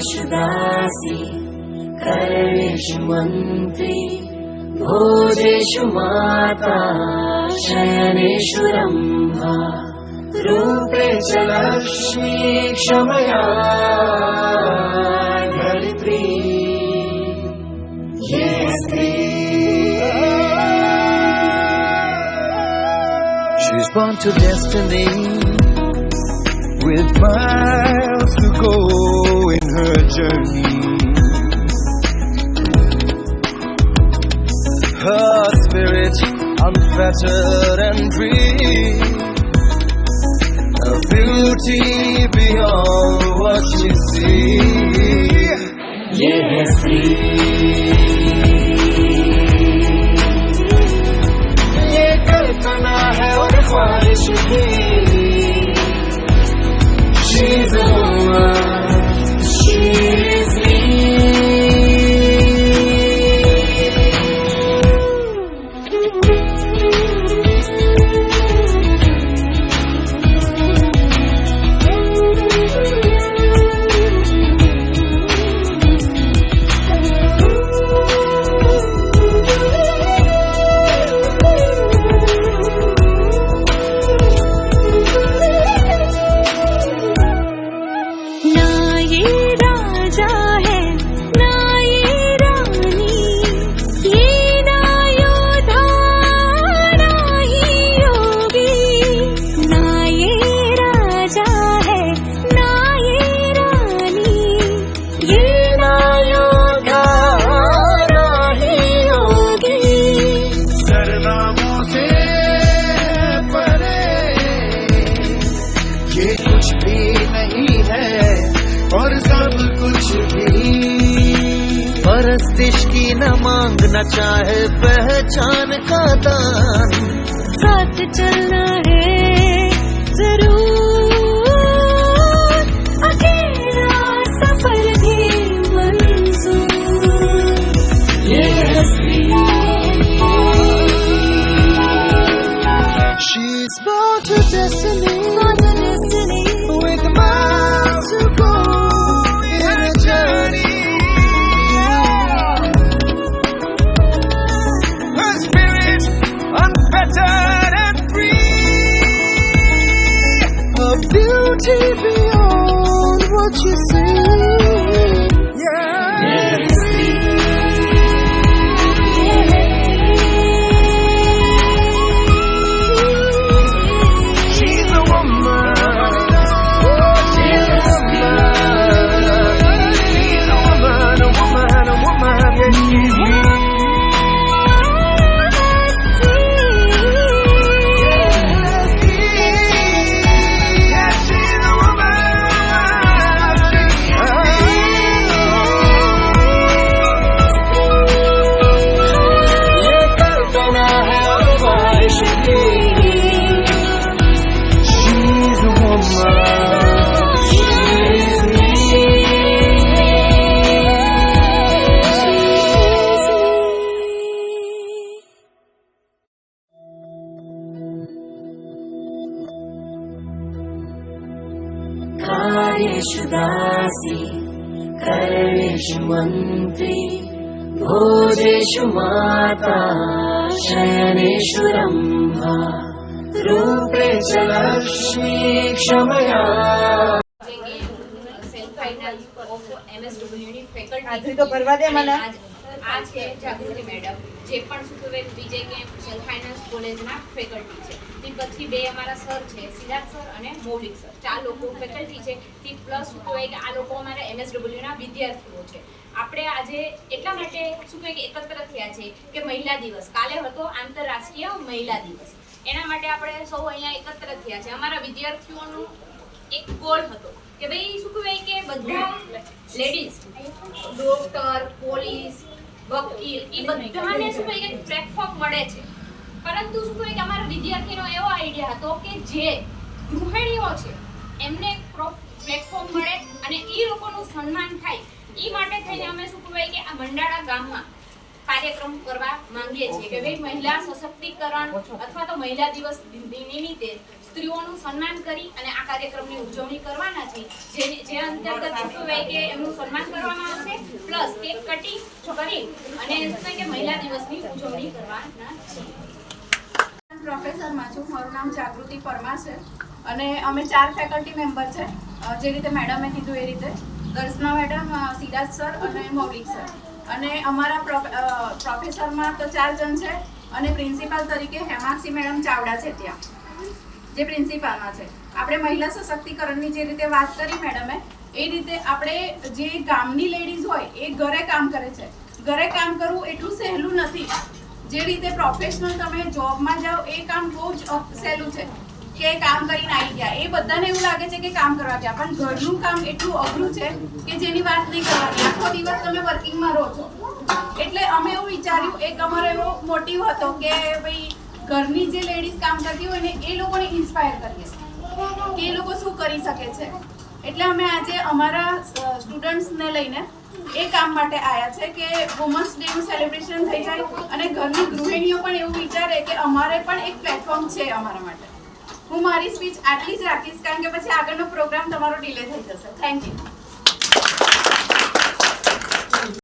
कार्येषु दासी कर्मेषु मन्त्री भोजेषु माता शयनेषु रम्भा रूपे च लक्ष्मी क्षमया धरित्री ये स्त्री। She's born to destiny with miles to go in her journey. Her spirit unfettered and free, a beauty beyond what you see. Yes, ये कल्पना है और ख्वाहिश भी। she's a woman, she's me. परस्तिश की न मांगना चाहे पहचान का दान, साथ चलना है जरूर, अकेला सफर भी मंजूर। Yes, she's born to destiny with miles to go in a journey. Her spirit unfettered and free, a beauty beyond what you see. She's a woman. She's a woman. A woman. Yes, she's me. कार्येषु दासी कर्मेषु मन्त्री भोजेषु माता शयनेषु रम्भा रूपे च लक्ष्मी क्षमया। Self finance of MSWની ફેકલ્ટી તો ભરવા દે મને આ છે જાગૃતિ મેડમ, જે પણ શું કહેવાય બીજે કે સેલ્ફ ફાઇનાન્સ કોલેજના ફેકલ્ટી છે. તે પછી બે અમારા સર છે, સિદ્ધાર્થ સર અને મૌલિક સર, 4 લોકો ફેકલ્ટી છે. તે પ્લસ શું કહેવાય કે આ લોકો અમારા MSWના વિદ્યાર્થીઓ છે. આપણે આજે એટલા માટે શું કહેવાય કે એકત્ર થયા છે કે મહિલા દિવસ કાલે હતો, આંતરરાષ્ટ્રીય મહિલા દિવસ. એના માટે આપણે સૌ અહીંયા એકત્ર થયા છે. અમારા વિદ્યાર્થીઓનું એક ગોલ હતો કે ભાઈ શું કહેવાય કે બધા લેડીઝ ડોક્ટર, પોલીસ, વકીલ એ બધાને શું કહેવાય કે પ્લેટફોર્મ મળે છે. પરંતુ શું કહેવાય કે અમારા વિદ્યાર્થીનો એવો આઈડિયા હતો કે જે ગૃહિણીઓ છે એમને પ્લેટફોર્મ મળે અને એ લોકોનું સન્માન થાય. એ માટે થઈને અમે શું કહેવાય કે આ મંડાળા ગામમાં કાર્યક્રમ કરવા માંગીએ છીએ કે ભાઈ મહિલા સશક્તિકરણ અથવા તો મહિલા દિવસ નિમિત્તે સ્ત્રીઓનું સન્માન કરી અને આ કાર્યક્રમની ઉજવણી કરવાના છે. જે અંતર્ગત શું કહેવાય કે એમનું સન્માન કરવામાં આવશે, પ્લસ કેક કટિંગ કરી અને શું કહેવાય કે મહિલા દિવસની ઉજવણી કરવાના છે. પ્રોફેસરમાં છું. મારું નામ જાગૃતિ પરમાર છે અને અમે 4 ફેકલ્ટી મેમ્બર છે. જે રીતે મેડમે કીધું એ રીતે દર્શના મેડમ, સિરાજ સર અને મૌલિક સર. અને અમારા પ્રોફેસરમાં તો 4 જણ છે અને પ્રિન્સિપાલ તરીકે હેમાક્ષી મેડમ ચાવડા છે ત્યાં, જે પ્રિન્સિપાલમાં છે. આપણે મહિલા સશક્તિકરણની જે રીતે વાત કરી મેડમે, એ રીતે આપણે જે ગામની લેડીઝ હોય એ ઘરે કામ કરે છે. ઘરે કામ કરવું એટલું સહેલું નથી. જે રીતે પ્રોફેશનલ તમે જોબમાં જાઓ એ કામ બહુ જ સહેલું છે કે કામ કરીને આવી ગયા, એ બધાને એવું લાગે છે કે કામ કરવા ગયા, પણ ઘરનું કામ એટલું અઘરું છે કે જેની વાત નહીં કરવાની. આખો દિવસ તમે વર્કિંગમાં રહો છો. એટલે અમે એવું વિચાર્યું, એક અમારો એવો મોટિવ હતો કે ભાઈ ઘરની જે લેડીઝ કામ કરતી હોય ને એ લોકોને ઇન્સ્પાયર કરીએ કે એ લોકો શું કરી શકે છે. એટલે અમે આજે અમારા સ્ટુડન્ટ્સને લઈને એ કામ માટે આવ્યા છે કે વુમન્સ ડેનું સેલિબ્રેશન થઈ જાય અને ઘરની ગૃહિણીઓ પણ એવું વિચારે કે અમારે પણ એક પ્લેટફોર્મ છે અમારા માટે. હું મારી સ્પીચ આટલી જ રાખીશ, કારણ કે પછી આગળનો પ્રોગ્રામ તમારો ડિલે થઈ જશે. Thank you.